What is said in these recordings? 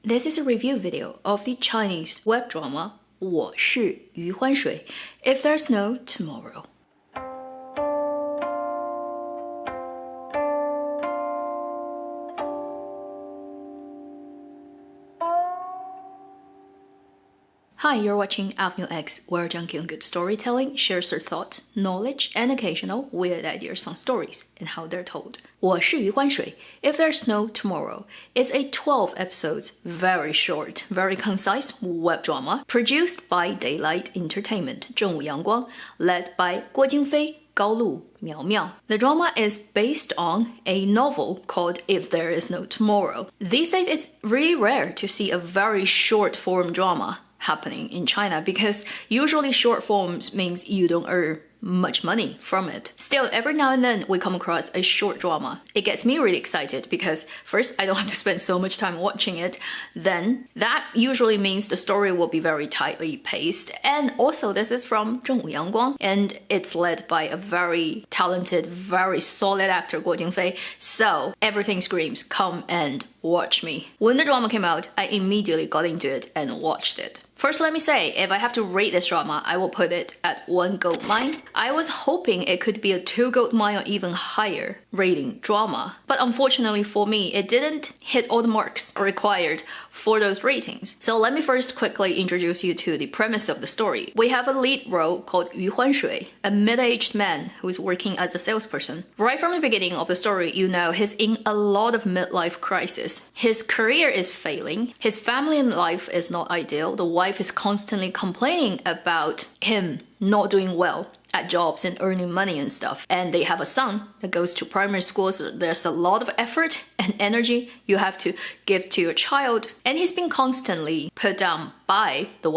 This is a review video of the Chinese web drama 我是余欢水 If There's No Tomorrow. Hi, you're watching Avenue X, where Junkie on Good Storytelling shares her thoughts, knowledge, and occasional weird ideas on stories and how they're told. 我是余欢水 If There's No Tomorrow is a 12 episodes, very short, very concise web drama produced by Daylight Entertainment, 正午阳光, led by 郭京飞, Gao Lu, Miao Miao. The drama is based on a novel called If There Is No Tomorrow. These days, it's really rare to see a very short form drama happening in China because usually short forms means you don't earn much money from it. Still, every now and then we come across a short drama. It gets me really excited because first, I don't have to spend so much time watching it. Then that usually means the story will be very tightly paced. And also this is from 正午阳光 and it's led by a very talented, very solid actor, Guo Jingfei. So everything screams, come and watch me. When the drama came out, I immediately got into it and watched it. First, let me say, if I have to rate this drama, I will put it at 1 gold mine. I was hoping it could be a 2 gold mine or even higher rating drama. But unfortunately for me, it didn't hit all the marks required for those ratings. So let me first quickly introduce you to the premise of the story. We have a lead role called Yu Huanshui, a middle-aged man who is working as a salesperson. Right from the beginning of the story, you know he's in a lot of midlife crisis. His career is failing, his family and life is not ideal, the wife is constantly complaining about him not doing well at jobs and earning money and stuff. And they have a son that goes to primary school, so there's a lot of effort and energy you have to give to your child. And he's been constantly put down by the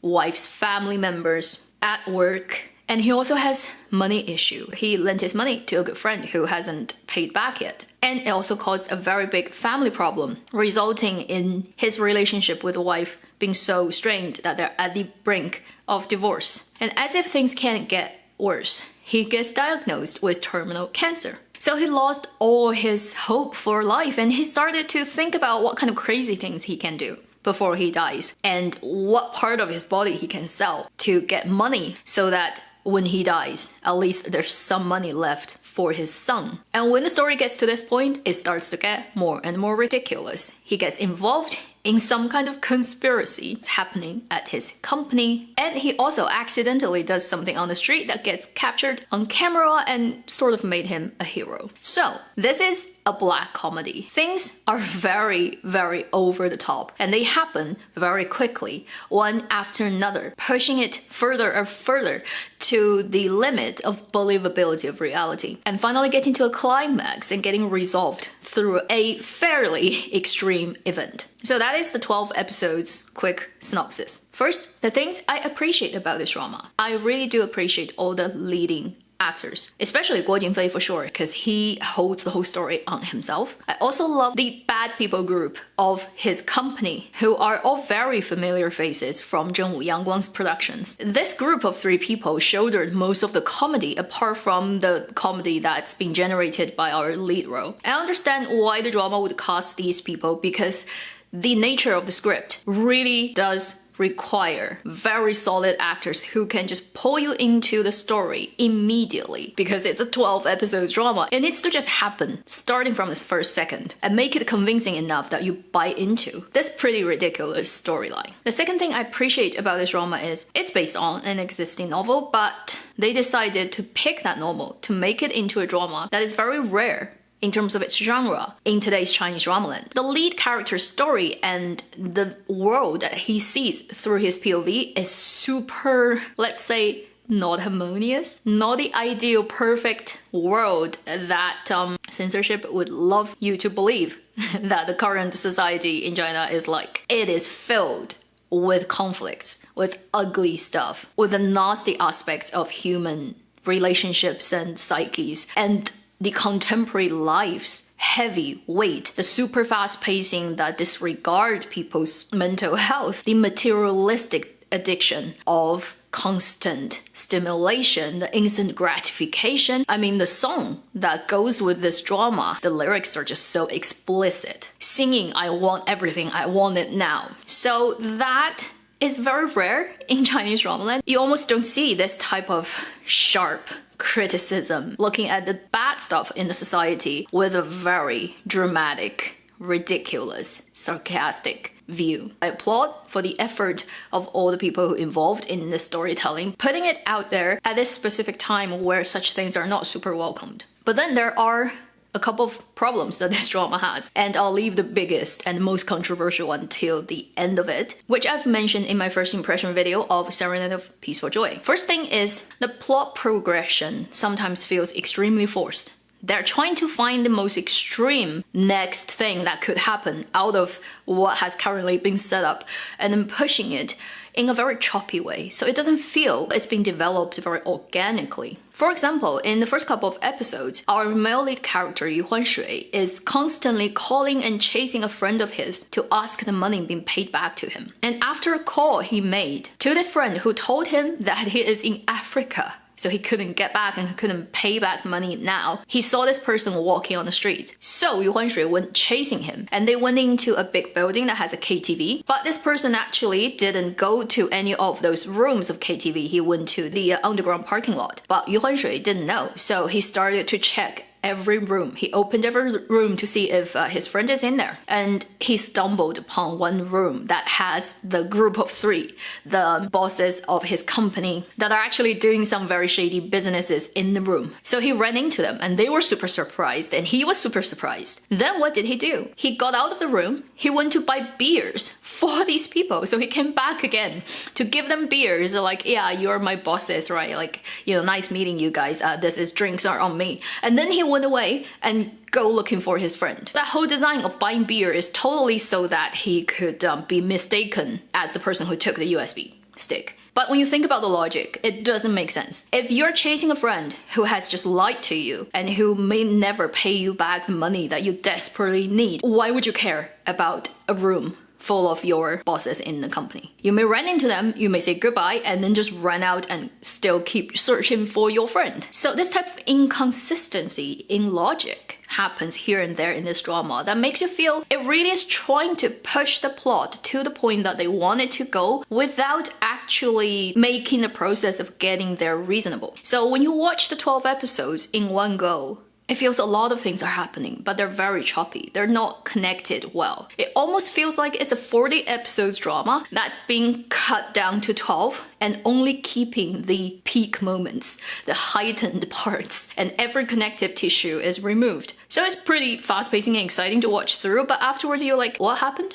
wife's family members at work. And he also has money issue. He lent his money to a good friend who hasn't paid back yet. And it also caused a very big family problem, resulting in his relationship with the wife being so strained that they're at the brink of divorce. And as if things can't get worse, he gets diagnosed with terminal cancer. So he lost all his hope for life and he started to think about what kind of crazy things he can do before he dies and what part of his body he can sell to get money so that when he dies, at least there's some money left for his son. And when the story gets to this point, it starts to get more and more ridiculous. He gets involved in some kind of conspiracy happening at his company. And he also accidentally does something on the street that gets captured on camera and sort of made him a hero. So this is a black comedy. Things are very, very over the top and they happen very quickly, one after another, pushing it further and further to the limit of believability of reality, and finally getting to a climax and getting resolved through a fairly extreme event. So that is the 12 episodes quick synopsis. First, the things I appreciate about this drama. I really do appreciate all the leading actors, especially Guo Jingfei for sure, because he holds the whole story on himself. I also love the bad people group of his company, who are all very familiar faces from 正午阳光's productions. This group of 3 people shouldered most of the comedy, apart from the comedy that's been generated by our lead role. I understand why the drama would cast these people because the nature of the script really does require very solid actors who can just pull you into the story immediately, because it's a 12 episodes drama. It needs to just happen starting from this first second and make it convincing enough that you buy into this pretty ridiculous storyline. The second thing I appreciate about this drama is it's based on an existing novel, but they decided to pick that novel to make it into a drama that is very rare in terms of its genre in today's Chinese drama land. The lead character's story and the world that he sees through his POV is super, let's say, not harmonious, not the ideal perfect world that censorship would love you to believe that the current society in China is like. It is filled with conflicts, with ugly stuff, with the nasty aspects of human relationships and psyches, and the contemporary life's heavy weight, the super fast pacing that disregard people's mental health, the materialistic addiction of constant stimulation, the instant gratification. I mean, the song that goes with this drama, the lyrics are just so explicit. Singing, I want everything, I want it now. So that is very rare in Chinese drama land. You almost don't see this type of sharp criticism looking at the bad stuff in the society with a very dramatic, ridiculous, sarcastic view. I applaud for the effort of all the people who involved in the storytelling, putting it out there at this specific time where such things are not super welcomed. But then there are a couple of problems that this drama has, and I'll leave the biggest and most controversial one till the end of it, which I've mentioned in my first impression video of Serenade of Peaceful Joy. First thing is, the plot progression sometimes feels extremely forced. They're trying to find the most extreme next thing that could happen out of what has currently been set up, and then pushing it in a very choppy way, so it doesn't feel it's been developed very organically. For example, in the first couple of episodes, our male lead character Yu Huanshui is constantly calling and chasing a friend of his to ask the money being paid back to him. And after a call he made to this friend who told him that he is in Africa, so he couldn't get back and couldn't pay back money now, he saw this person walking on the street. So Yu Huanshui went chasing him, and they went into a big building that has a KTV. But this person actually didn't go to any of those rooms of KTV. He went to the underground parking lot. But Yu Huanshui didn't know, so he started to check every room. He opened every room to see if his friend is in there. And he stumbled upon one room that has the group of three, the bosses of his company, that are actually doing some very shady businesses in the room. So he ran into them, and they were super surprised, and he was super surprised. Then what did he do? He got out of the room, he went to buy beers for these people. So he came back again to give them beers, like, yeah, you're my bosses, right? Like, you know, nice meeting you guys. This is drinks are on me. And then he went away and go looking for his friend. That whole design of buying beer is totally so that he could be mistaken as the person who took the USB stick. But when you think about the logic, it doesn't make sense. If you're chasing a friend who has just lied to you and who may never pay you back the money that you desperately need, why would you care about a room full of your bosses in the company? You may run into them, you may say goodbye, and then just run out and still keep searching for your friend. So this type of inconsistency in logic happens here and there in this drama that makes you feel it really is trying to push the plot to the point that they want it to go without actually making the process of getting there reasonable. So when you watch the 12 episodes in one go, it feels a lot of things are happening, but they're very choppy. They're not connected well. It almost feels like it's a 40 episodes drama that's being cut down to 12 and only keeping the peak moments, the heightened parts, and every connective tissue is removed. So it's pretty fast-paced and exciting to watch through, but afterwards you're like, what happened?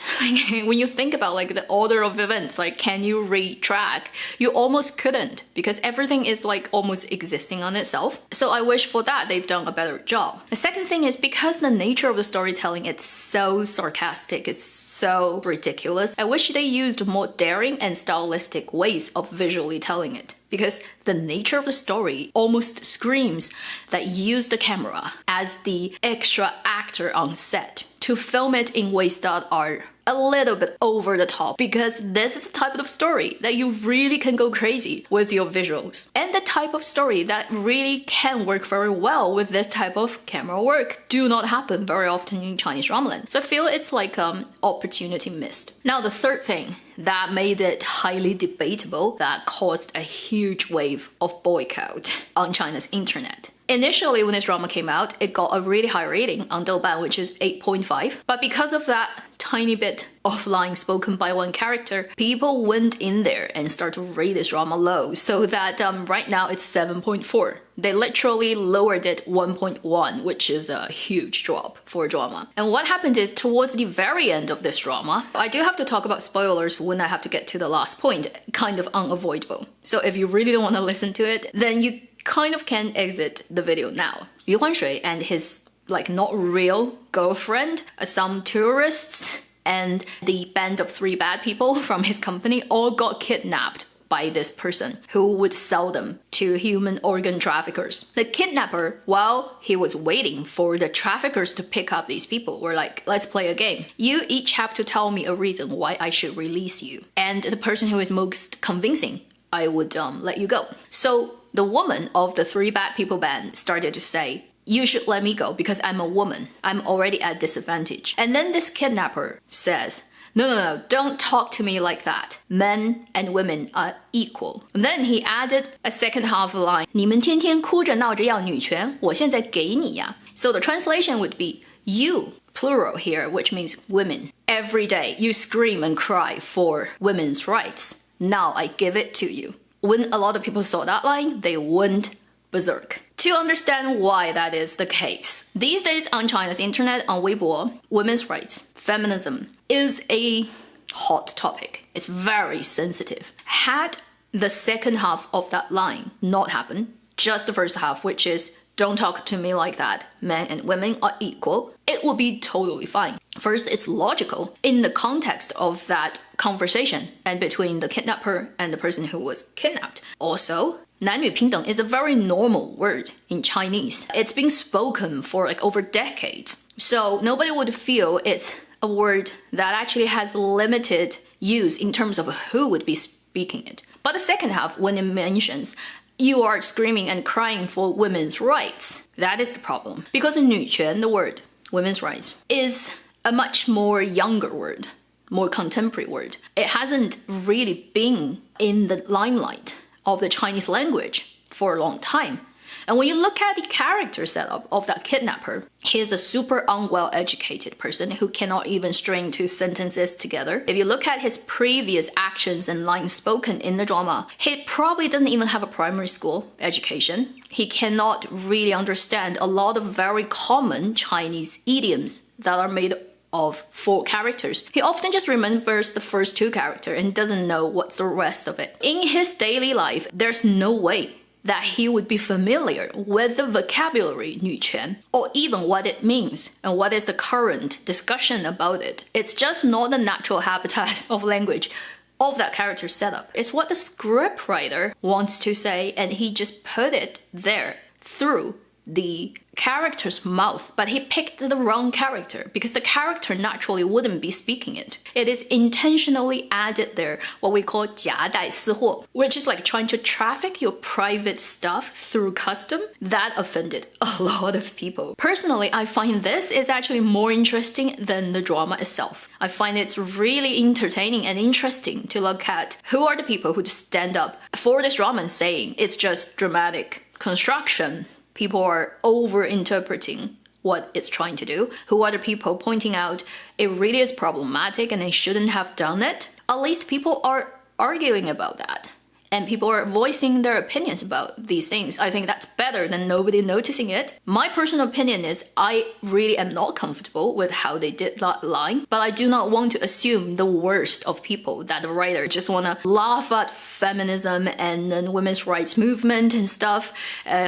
When you think about like the order of events, like can you retrack? You almost couldn't, because everything is like almost existing on itself. So I wish for that they've done a better job. The second thing is, because the nature of the storytelling, it's so sarcastic, it's so ridiculous, I wish they used more daring and stylistic ways of visually telling it. Because the nature of the story almost screams that you use the camera as the extra actor on set to film it in ways that are a little bit over the top, because this is the type of story that you really can go crazy with your visuals, and the type of story that really can work very well with this type of camera work do not happen very often in Chinese drama. So I feel it's like opportunity missed. Now the third thing that made it highly debatable, that caused a huge wave of boycott on China's internet. Initially, when this drama came out, it got a really high rating on Douban, which is 8.5. But because of that tiny bit of lines spoken by one character, people went in there and started to rate this drama low, so that right now it's 7.4. They literally lowered it 1.1, which is a huge drop for a drama. And what happened is, towards the very end of this drama, I do have to talk about spoilers when I have to get to the last point, kind of unavoidable. So if you really don't want to listen to it, then you kind of can exit the video now. Yu Huanshui and his like not real girlfriend, some tourists, and the band of 3 bad people from his company all got kidnapped by this person who would sell them to human organ traffickers. The kidnapper, while he was waiting for the traffickers to pick up these people, were like, let's play a game. You each have to tell me a reason why I should release you. And the person who is most convincing I would let you go. So the woman of the Three Bad People band started to say, you should let me go because I'm a woman. I'm already at disadvantage. And then this kidnapper says, no, don't talk to me like that. Men and women are equal. And then he added a second half line, 你们天天哭着闹着要女权，我现在给你呀。So the translation would be, you, plural here, which means women. Every day you scream and cry for women's rights. Now I give it to you. When a lot of people saw that line, they went berserk. To understand why that is the case, these days on China's internet, on Weibo, women's rights, feminism, is a hot topic. It's very sensitive. Had the second half of that line not happened, just the first half, which is don't talk to me like that, men and women are equal, it would be totally fine. First, it's logical in the context of that conversation and between the kidnapper and the person who was kidnapped. Also, 男女平等 is a very normal word in Chinese. It's been spoken for like over decades. So nobody would feel it's a word that actually has limited use in terms of who would be speaking it. But the second half, when it mentions you are screaming and crying for women's rights, that is the problem. Because 女权, the word, women's rights, is a much more younger word, more contemporary word. It hasn't really been in the limelight of the Chinese language for a long time. And when you look at the character setup of that kidnapper, he is a super unwell-educated person who cannot even string two sentences together. If you look at his previous actions and lines spoken in the drama, he probably doesn't even have a primary school education. He cannot really understand a lot of very common Chinese idioms that are made of 4 characters. He often just remembers the first 2 characters and doesn't know what's the rest of it. In his daily life, there's no way that he would be familiar with the vocabulary 女权 or even what it means and what is the current discussion about it. It's just not the natural habitat of language of that character setup. It's what the scriptwriter wants to say and he just put it there through the character's mouth, but he picked the wrong character because the character naturally wouldn't be speaking it. It is intentionally added there, what we call 夹带私货, which is like trying to traffic your private stuff through custom. That offended a lot of people. Personally, I find this is actually more interesting than the drama itself. I find it's really entertaining and interesting to look at who are the people who stand up for this drama and saying it's just dramatic construction. People are over-interpreting what it's trying to do. Who are the people pointing out it really is problematic and they shouldn't have done it? At least people are arguing about that. And people are voicing their opinions about these things. I think that's better than nobody noticing it. My personal opinion is I really am not comfortable with how they did that line. But I do not want to assume the worst of people, that the writer just want to laugh at feminism and then women's rights movement and stuff,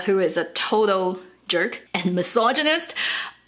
who is a total jerk and misogynist.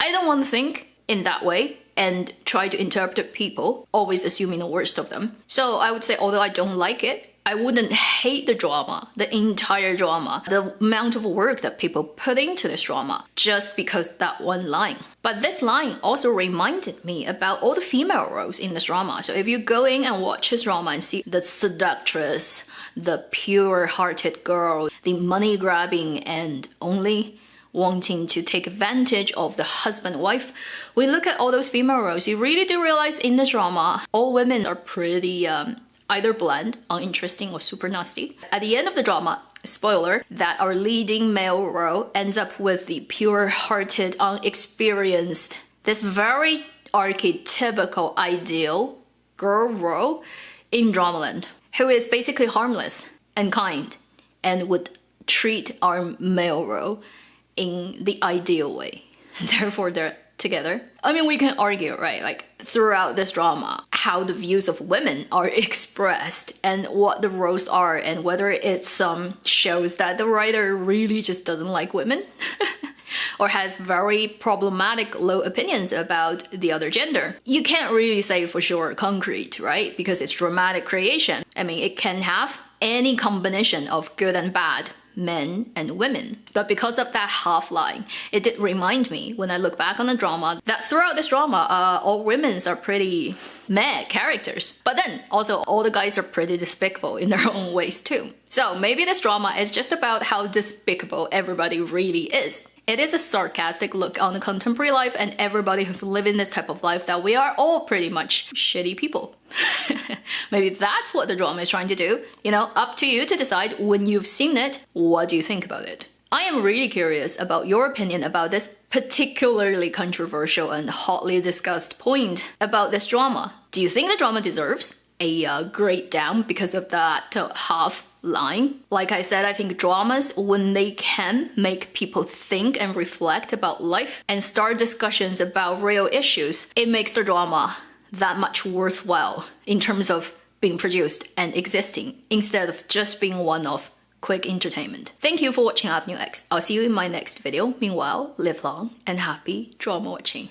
I don't want to think in that way and try to interpret people, always assuming the worst of them. So I would say, although I don't like it, I wouldn't hate the drama, the entire drama, the amount of work that people put into this drama, just because that one line. But this line also reminded me about all the female roles in this drama. So if you go in and watch this drama and see the seductress, the pure-hearted girl, the money-grabbing and only wanting to take advantage of the husband-wife, we look at all those female roles, you really do realize in this drama, all women are pretty either bland, uninteresting, or super nasty. At the end of the drama, spoiler, that our leading male role ends up with the pure-hearted, unexperienced, this very archetypical ideal girl role in Dramaland, who is basically harmless and kind and would treat our male role in the ideal way. Therefore, they're together. I mean, we can argue, right, like throughout this drama, how the views of women are expressed and what the roles are and whether it's shows that the writer really just doesn't like women or has very problematic low opinions about the other gender. You can't really say for sure concrete, right? Because it's dramatic creation. I mean, it can have any combination of good and bad men and women. But because of that half line, it did remind me when I look back on the drama that throughout this drama, all women are pretty meh characters. But then also all the guys are pretty despicable in their own ways too. So maybe this drama is just about how despicable everybody really is. It is a sarcastic look on the contemporary life and everybody who's living this type of life, that we are all pretty much shitty people. Maybe that's what the drama is trying to do. You know, up to you to decide when you've seen it, what do you think about it? I am really curious about your opinion about this particularly controversial and hotly discussed point about this drama. Do you think the drama deserves a grade down because of that half line? Like I said, I think dramas, when they can make people think and reflect about life and start discussions about real issues, it makes the drama that much worthwhile in terms of being produced and existing, instead of just being one-off quick entertainment. Thank you for watching Avenue X. I'll see you in my next video. Meanwhile, live long and happy drama watching.